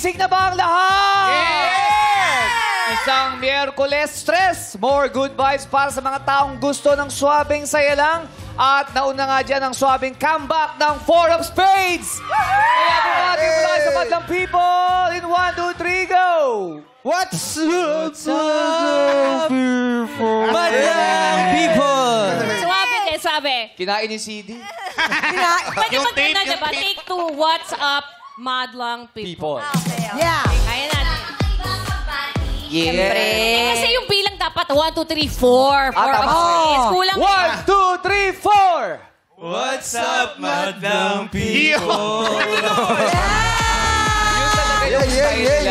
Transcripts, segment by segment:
Gising na ba ang lahat? Yes! Isang Miyerkules stress. More good vibes para sa mga taong gusto ng swabing saya lang. At nauna nga dyan ang swabing comeback ng Four of Spades. Kaya bumati mula sa Madlang People in 1, 2, 3, go! What's up, people? Madlang people! Swabe kayo, swabe. Kinain ni CD. Pwede mag-una, diba? Take two, what's up, madlang people. Yeah. Kaya natin. Yeah. Kasi yung bilang dapat 1, 2, 3, 4. tama. Kulang 1, 2, 3, 4! What's up, Madlang people? Yun talaga yung style nila.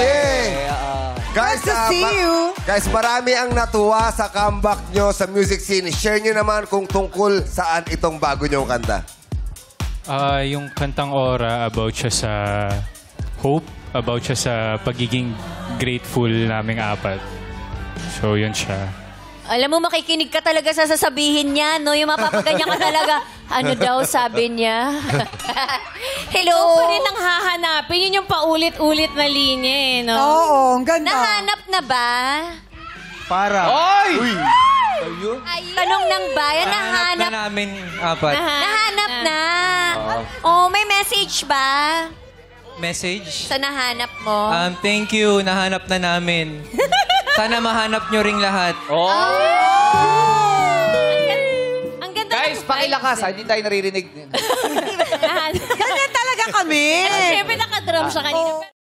Guys, Nice to see you. Guys, marami ang natuwa sa comeback nyo sa music scene. Share nyo naman kung tungkol saan itong bago nyong kanta. Yung kantang Aura, about siya sa hope, about siya sa pagiging grateful naming apat. So, yun siya. Alam mo, makikinig ka talaga sa sasabihin niya, no? Yung mapapaganyan ka talaga. Ano daw sabi niya? Hello? Ito pa rin ang hahanapin. Yun yung paulit-ulit na linya, eh, no? Oo, ang ganda. Nahanap na ba? Para. Oy! Tanong ng bayan, nahanap. namin apat. Nahanap na. Oh, may message ba? Message? Sa nahanap mo? Thank you. Nahanap na namin. Sana mahanap nyo ring lahat. Ang ganda Guys, ng pakilakas. vibes, Hindi tayo naririnig. eh. Ganyan talaga kami. Siyempre, nakadrum siya kanina.